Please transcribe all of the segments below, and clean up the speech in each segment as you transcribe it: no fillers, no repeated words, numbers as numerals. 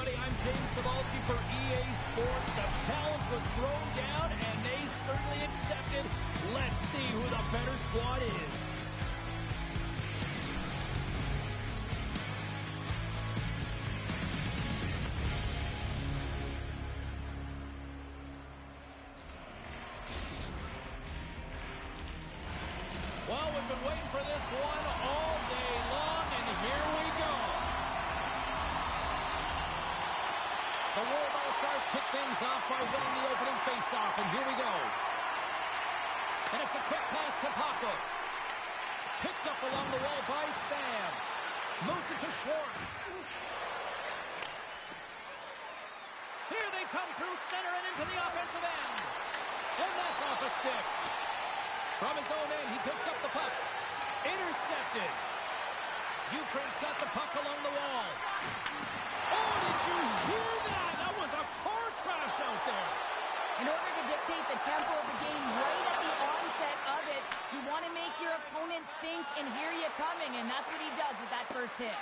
everybody. I'm James Cebulski for EA Sports. The challenge was thrown down, and they certainly accepted. Let's see who the better squad is. Well, we've been waiting for this one all day long, and here we go. The World All-Stars kick things off by winning the opening face-off, and here we go. And it's a quick pass to Paco. Picked up along the wall by Sam. Moves it to Schwartz. Here they come through center and into the offensive end. And that's off a stick. From his own end, he picks up the puck. Intercepted. Ukraine's got the puck along the wall. Oh, did you hear that? That was a car crash out there. In order to dictate the tempo of the game right at the onset of it, you want to make your opponent think and hear you coming, and that's what he does with that first hit.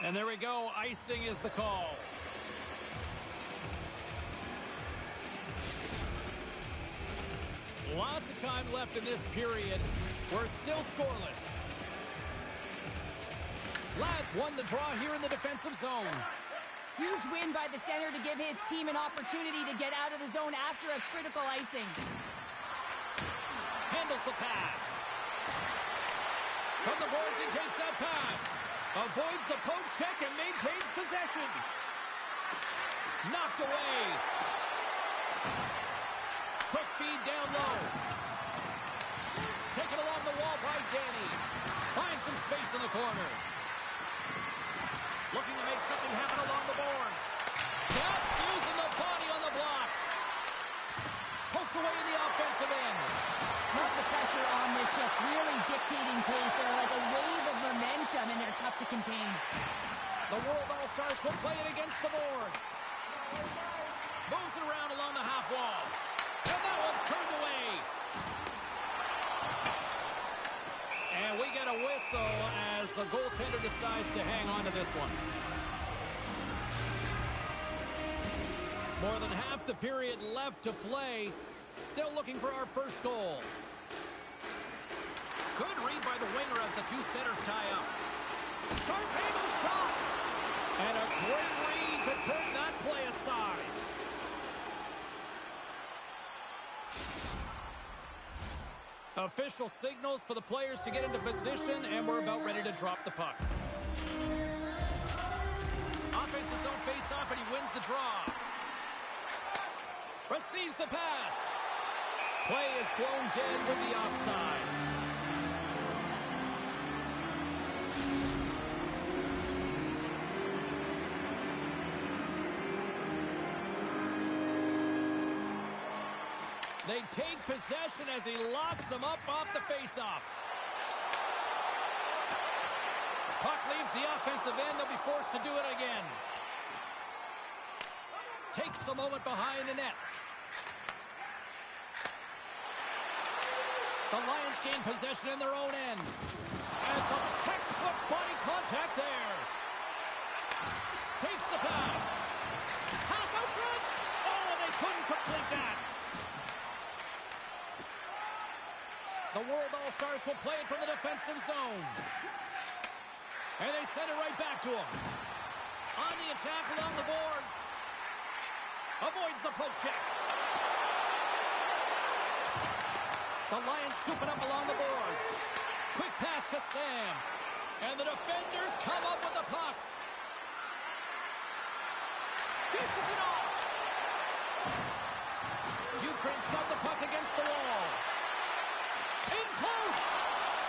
And there we go. Icing is the call. Lots of time left in this period. We're still scoreless. Lads won the draw here in the defensive zone. Huge win by the center to give his team an opportunity to get out of the zone after a critical icing. Handles the pass. From the boards, he takes that pass. Avoids the poke check and maintains possession. Knocked away. Quick feed down low. Taken along the wall by Danny. Finds some space in the corner. Looking to make something happen along the boards. That's using the body on the block. Poked away in the offensive end. Love the pressure on this shift. Really dictating pace. They're like a wave of momentum, and they're tough to contain. The World All-Stars will play it against the boards. Moves it around along the half wall. And that one's turned away. And we get a whistle as the goaltender decides to hang on to this one. More than half the period left to play. Still looking for our first goal. Good read by the winger as the two centers tie up. Sharp angle shot. And a great read to turn that play aside. Official signals for the players to get into position, and we're about ready to drop the puck. Offense's own face-off, and he wins the draw. Receives the pass. Play is blown dead with the offside. They take possession as he locks them up off the faceoff. Puck leaves the offensive end. They'll be forced to do it again. Takes a moment behind the net. The Lions gain possession in their own end. And some textbook body contact there. Takes the pass. Pass out front. Oh, and they couldn't complete that. The World All-Stars will play it from the defensive zone. And they send it right back to him. On the attack along the boards. Avoids the poke check. The Lions scoop it up along the boards. Quick pass to Sam. And the defenders come up with the puck. Dishes it off. Ukraine's got the puck against the wall. In close.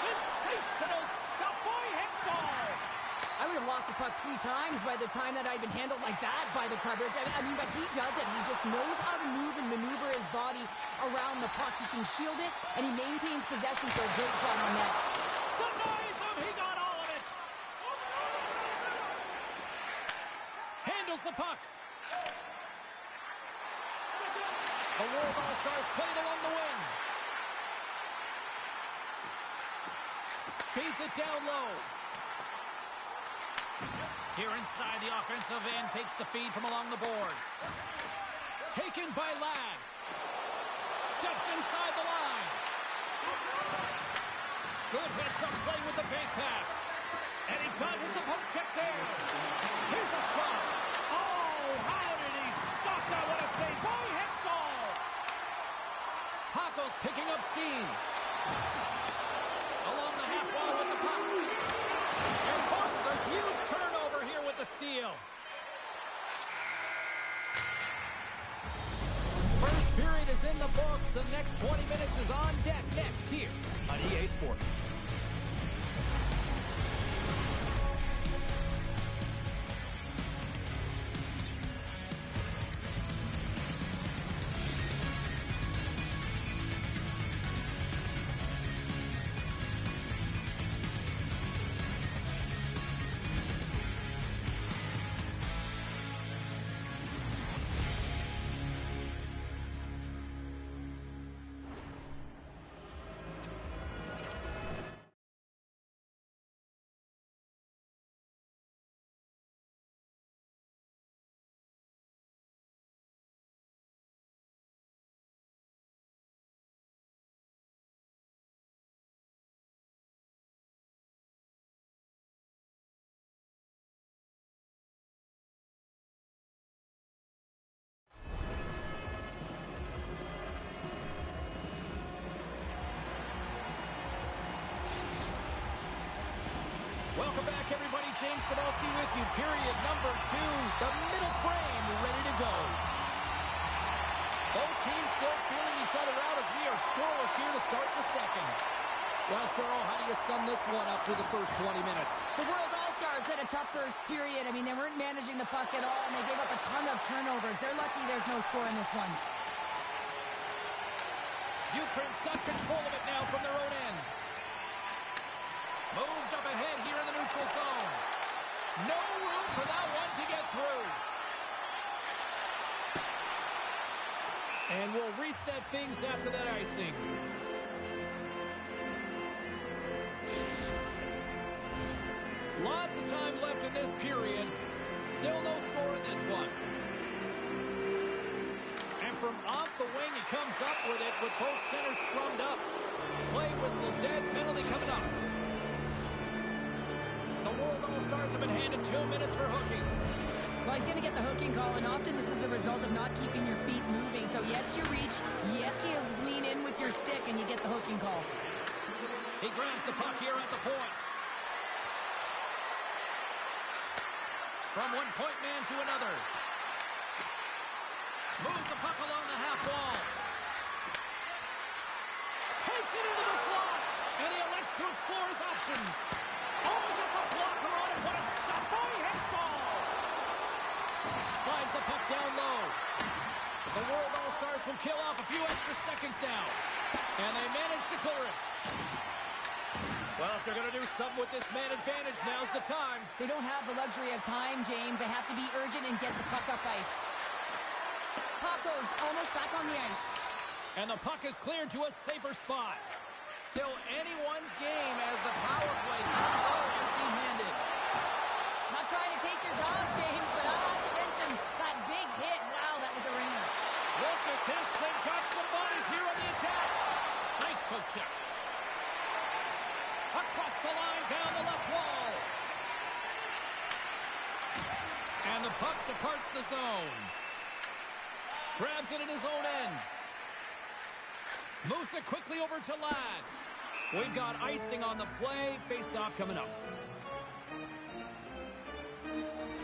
Sensational stuff by Hextall. I would have lost the puck 3 times by the time that I'd been handled like that by the coverage. I mean, but he does it. He just knows how to move and maneuver his body around the puck. He can shield it, and he maintains possession for a great shot on net. Denies him. He got all of it. Handles the puck. The World All-Stars played along the wing. Feeds it down low. Here inside the offensive end, takes the feed from along the boards. Taken by Ladd. Steps inside the line. Good heads-up play with the bank pass. And he dodges the poke check there. Here's a shot. Oh, how did he stop that? What a save by Hextall. Paco's picking up steam. Along the half wall with the puck. And forces a huge turnover here with the steal. First period is in the books. The next 20 minutes is on deck next here on EA Sports. Welcome back, everybody. James Cebulski with you. Period number 2. The middle frame ready to go. Both teams still feeling each other out as we are scoreless here to start the second. Well, Cheryl, how do you sum this one up through the first 20 minutes? The World All-Stars had a tough first period. I mean, they weren't managing the puck at all, and they gave up a ton of turnovers. They're lucky there's no score in this one. Ukraine's got control of it now from their own end. Moved up ahead here in the neutral zone. No room for that one to get through. And we'll reset things after that icing. Lots of time left in this period. Still no score in this one. And from off the wing, he comes up with it with both centers scrummed up. Play whistle dead, penalty coming up. The World All-Stars have been handed 2 minutes for hooking. Well, he's going to get the hooking call, and often this is a result of not keeping your feet moving. So, yes, you reach. Yes, you lean in with your stick, and you get the hooking call. He grabs the puck here at the point. From one point man to another. Moves the puck along the half wall. Takes it into the slot, and he elects to explore his options. Oh, he gets a blocker on it. What a stop by Hextall. Slides the puck down low. The World All-Stars will kill off a few extra seconds now. And they manage to clear it. Well, if they're going to do something with this man advantage, now's the time. They don't have the luxury of time, James. They have to be urgent and get the puck up ice. Paco's almost back on the ice. And the puck is cleared to a safer spot. Still anyone's game as the power play comes out empty-handed. Not trying to take your job, James, but not to mention that big hit. Wow, that was a ringer. Look at this. They've got some bodies here on the attack. Nice poke check. Across the line, down the left wall. And the puck departs the zone. Grabs it in his own end. Moves it quickly over to Ladd. We've got icing on the play. Face-off coming up.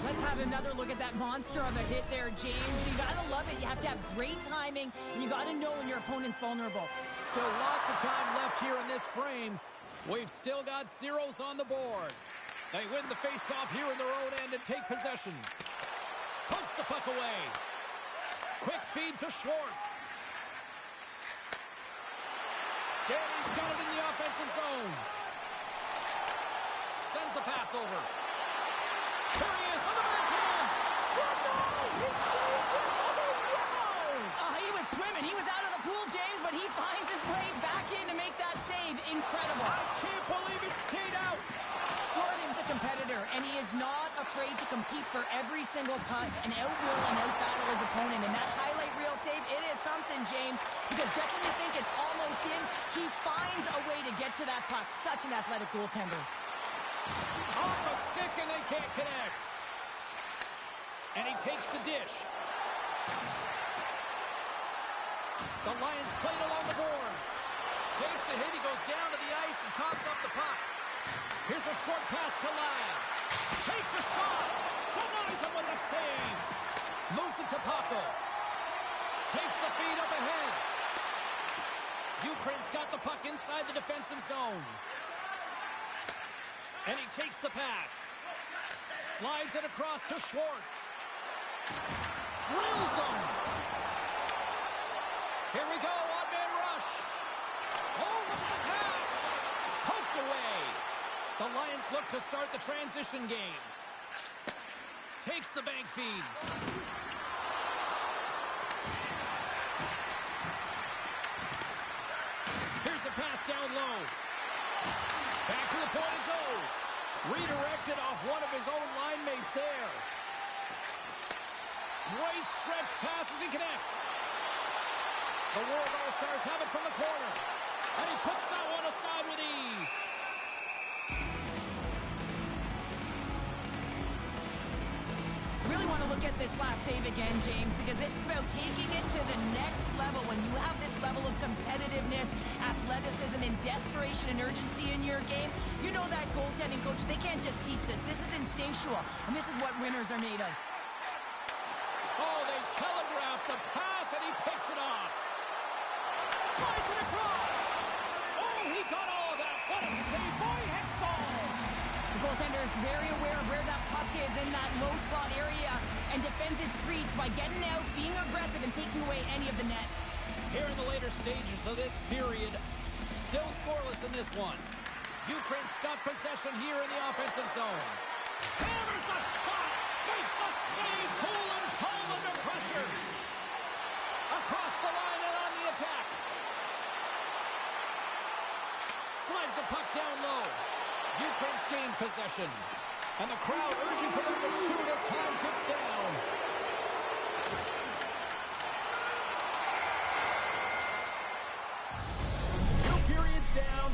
Let's have another look at that monster on the hit there, James. You gotta love it. You have to have great timing, and you gotta know when your opponent's vulnerable. Still lots of time left here in this frame. We've still got zeros on the board. They win the face-off here in their own end and take possession. Pokes the puck away. Quick feed to Schwartz. Gailey's got it in the offensive zone. Sends the pass over. Here he is on the backhand. Stop now! He saved it! Oh, wow! He was swimming. He was out of the pool, James, but he finds his way back in to make that save. Incredible. I can't believe it stayed out. Gordon's a competitor, and he is not afraid to every single punt and outwill and outbattle his opponent. And that highlight reel save, it is something, James, because just when you think it's almost in, he finds a way to get to that puck. Such an athletic goaltender. Off a stick and they can't connect. And he takes the dish. The Lions played along the boards. Takes a hit, he goes down to the ice and coughs up the puck. Here's a short pass to Ladd. Takes a shot. Denies him with a save. Moves it to Paco. Takes the feed up ahead. Ukraine's got the puck inside the defensive zone. And he takes the pass. Slides it across to Schwartz. Drills him. Here we go, odd-man rush. Oh, look at the pass. Poked away. The Lions look to start the transition game. Takes the bank feed. Here's a pass down low. Back to the point it goes. Redirected off one of his own line mates there. Great stretch passes and connects. The World All-Stars have it from the corner. And he puts that one aside with ease. Really want to look at this last save again, James, because this is about taking it to the next level. When you have this level of competitiveness, athleticism, and desperation and urgency in your game, you know that goaltending coach, they can't just teach this. This is instinctual, and this is what winners are made of. Oh, they telegraph the pass, and he picks it off. Slides it across. Oh, he got all of that. What a save by Hextall. The goaltender is very aware of where that puck is in that low slot area and defends his crease by getting out, being aggressive, and taking away any of the net. Here in the later stages of this period, still scoreless in this one. Ukraine's got possession here in the offensive zone. Hammers the shot, makes the save, cool and calm under pressure. Across the line and on the attack. Slides the puck down low. Ukraine's gained possession. And the crowd urging for them to shoot as time ticks down. Two periods down,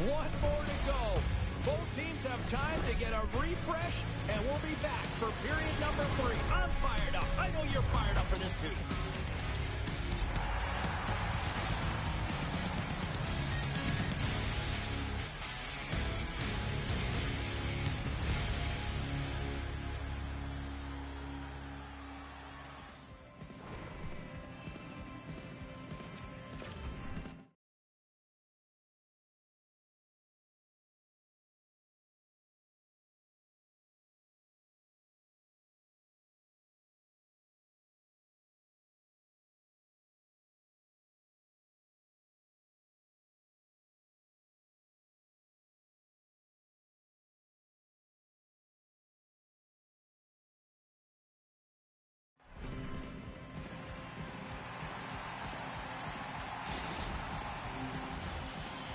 one more to go. Both teams have time to get a refresh, and we'll be back for period number 3. I'm fired up. I know you're fired up for this too.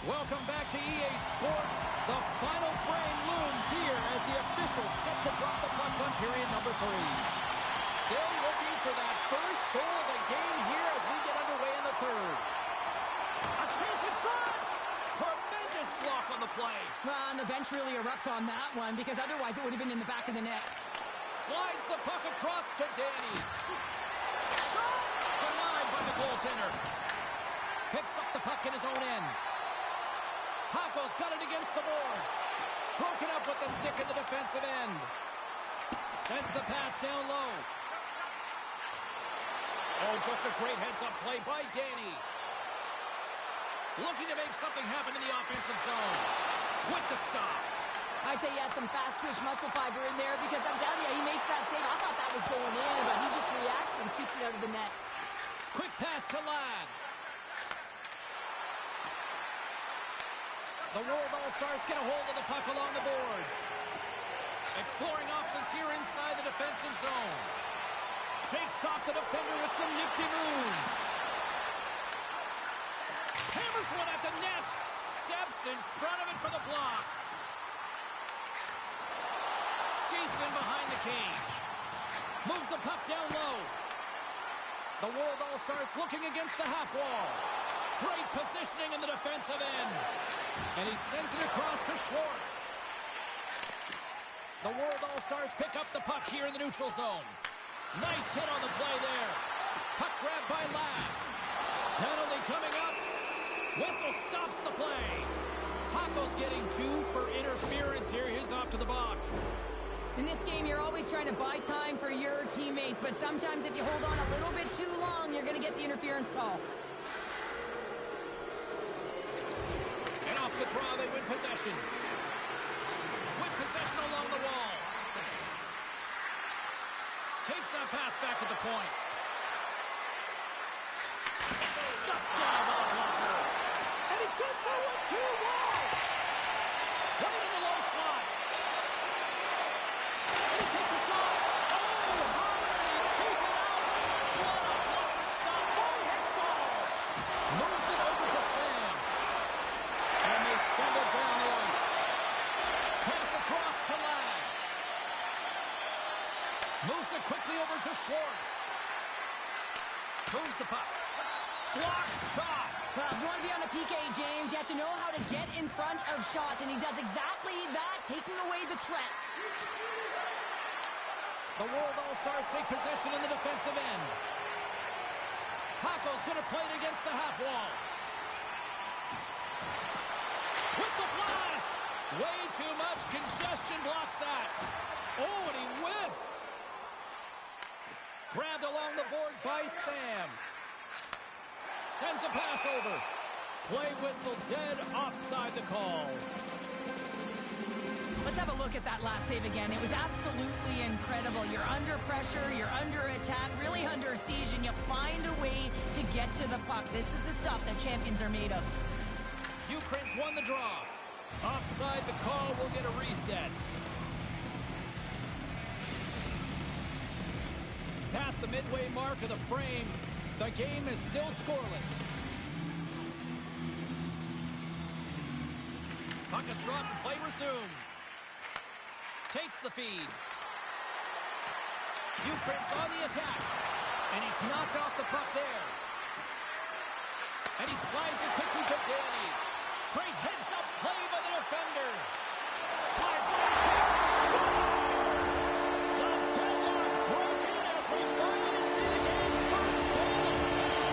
Welcome back to EA Sports. The final frame looms here as the officials set to drop the puck on period number 3. Still looking for that first goal of the game here as we get underway in the third. A chance in front! Tremendous block on the play. Well, and the bench really erupts on that one because otherwise it would have been in the back of the net. Slides the puck across to Danny. Shot! Denied by the goaltender. Picks up the puck in his own end. Paco's got it against the boards. Broken up with the stick in the defensive end. Sends the pass down low. Oh, just a great heads-up play by Danny. Looking to make something happen in the offensive zone. With the stop. I'd say, yes, some fast-twitch muscle fiber in there because I'm telling you, he makes that save. I thought that was going in, but he just reacts and keeps it out of the net. Quick pass to Ladd. The World All-Stars get a hold of the puck along the boards. Exploring options here inside the defensive zone. Shakes off the defender with some nifty moves. Hammers one at the net. Steps in front of it for the block. Skates in behind the cage. Moves the puck down low. The World All-Stars looking against the half wall. Great positioning in the defensive end. And he sends it across to Schwartz. The World All-Stars pick up the puck here in the neutral zone. Nice hit on the play there. Puck grabbed by Ladd. Penalty coming up. Whistle stops the play. Hako's getting 2 for interference here. He's off to the box. In this game, you're always trying to buy time for your teammates, but sometimes if you hold on a little bit too long, you're going to get the interference call. And off the draw, they win possession. With possession along the wall. Takes that pass back at the point. Shut down by the blocker. And he gets there with 2 wall. Right in the low slot. And he takes a shot. Oh, Harmon, taken out. What a blocker stop by Hextall. Moves it over to Sam. And they send it down the ice. Pass across to Ladd. Moves it quickly over to Schwartz. Moves the puck. Block shot. Well, if you want to be on the PK, James, you have to know how to get in front of shots, and he does exactly that, taking away the threat. The World All-Stars take possession in the defensive end. Hako's going to play it against the half wall. With the blast. Way too much congestion blocks that. Oh, and he whiffs. Grabbed along the boards by Sam. Sends a pass over. Play whistle dead offside the call. Let's have a look at that last save again. It was absolutely incredible. You're under pressure, you're under attack, really under siege, and you find a way to get to the puck. This is the stuff that champions are made of. Ukraine's won the draw. Offside the call, will get a reset. Past the midway mark of the frame, the game is still scoreless. Puck is dropped and play resumes. Takes the feed. Ukraine's on the attack. And he's knocked off the puck there. And he slides it quickly to Danny. Great heads-up play by the defender. Slides by the check. Scores! The deadlock broken as we finally see the game's first goal.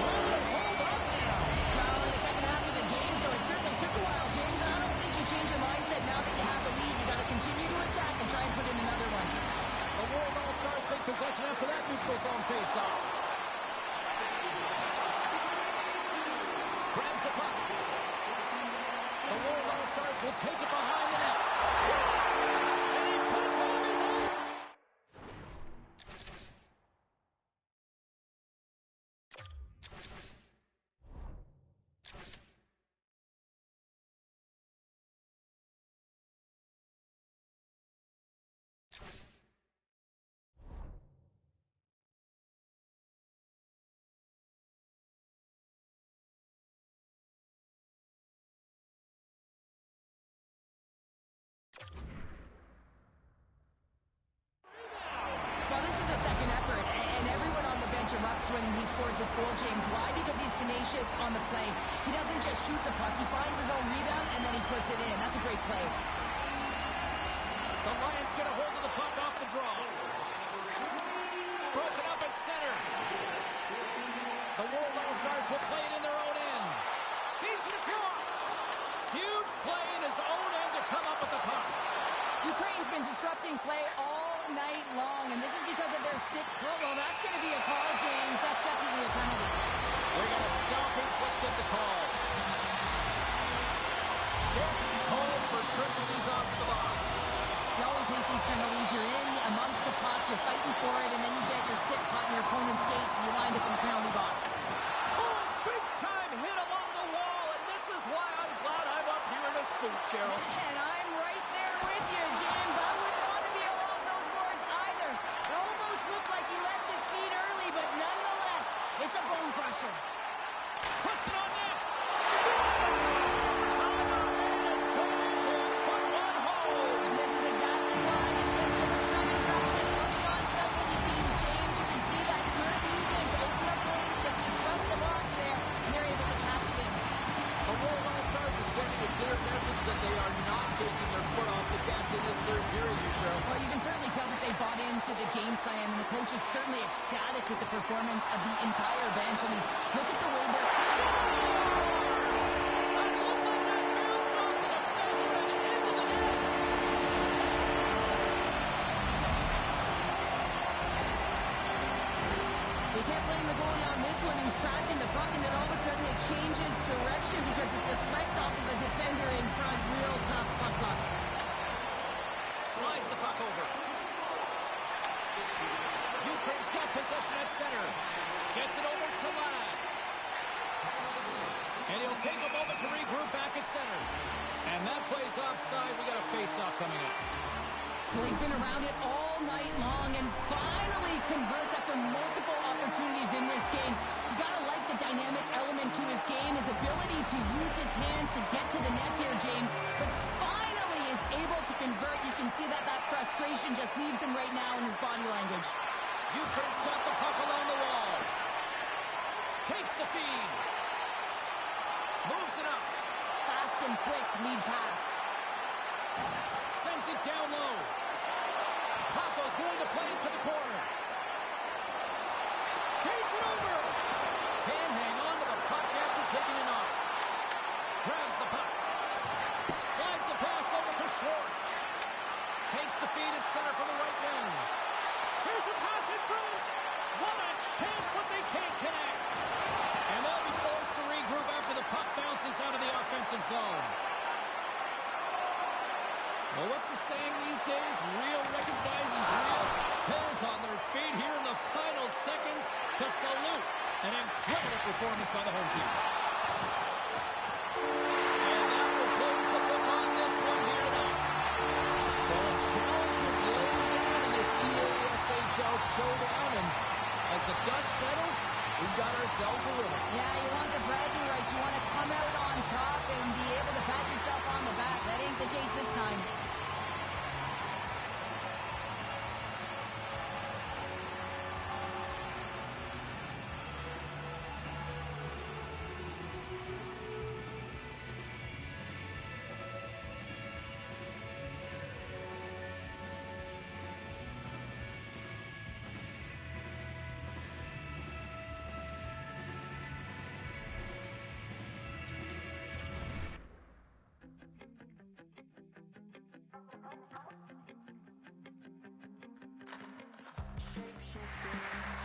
Will it hold up now? Well, in the second half of the game, so it certainly took a while, James. And I don't think you change your mindset now that you have the lead. You got to continue to attack and try and put in another one. The World All-Stars take possession after that neutral zone face-off. Grabs the puck. The World All-Stars will take it behind the net. Scores! And he puts home his own. Well, this is a second effort, and everyone on the bench erupts when he scores this goal, James. Why? Because he's tenacious on the play. He doesn't just shoot the puck. He finds his own rebound, and then he puts it in. That's a great play. The Lions get a hold of the puck off the draw. Broken up at center. The World All-Stars will play it in their own end. Feeds it across. Huge play in his own end to come up with the puck. Ukraine's been disrupting play all night long, and this is because of their stick pull. Well, that's going to be a call, James. That's definitely a penalty. We're going to stoppage. Let's get the call. Denton's called for triple. He's off to the box. You always hate these penalties. You're in amongst the puck, you're fighting for it, and then you get your stick caught in your opponent's skates, and you wind up in the penalty box. Oh, big-time hit along the wall, and this is why I'm glad I'm up here in a suit, Cheryl. And I'm right there with you, James. I wouldn't want to be along those boards either. It almost looked like he left his feet early, but nonetheless, it's a bone crusher. Puts it on net. Scores! Simon and Dominik put one home. And this is exactly why he spent so much time in practice working on specialty teams, James. with the performance of the entire bench. I mean, look at the way they're... Scores! It looked like that bounced off the defender and into the net. They can't blame the goalie on this one, who's tracking the puck, and then all of a sudden it changes direction because it deflects off of the defender in front. Real tough puck luck. Slides the puck over. Ukraine's got possession at center. Gets it over to Ladd. And he'll take a moment to regroup back at center. And that play's offside. We got a face-off coming up. Well, he's been around it all night long and finally converts after multiple opportunities in this game. You gotta like the dynamic element to his game, his ability to use his hands to get to the net here, James. But finally is able to convert. You can see that frustration just leaves him right now in his body language. Ukraine's got the puck along the wall. Takes the feed. Moves it up. Fast and quick lead pass. Sends it down low. Paco's going to play it to the corner. Takes it over. Can hang on to the puck after taking it off. Grabs the puck. Slides the pass over to Schwartz. Takes the feed at center from the right wing. Here's a pass in front. What a chance, but they can't connect. And they'll be forced to regroup after the puck bounces out of the offensive zone. Well, what's the saying these days? Real recognizes real. Fans on their feet here in the final seconds to salute an incredible performance by the home team. And that will close the book on this one here tonight. Well, a challenge was laid down in this EASHL showdown, and as the dust settles, we've got ourselves a winner. Yeah, you want the bragging rights. You want to come out on top and be able to pat yourself on the back. That ain't the case this time. Shape shifting.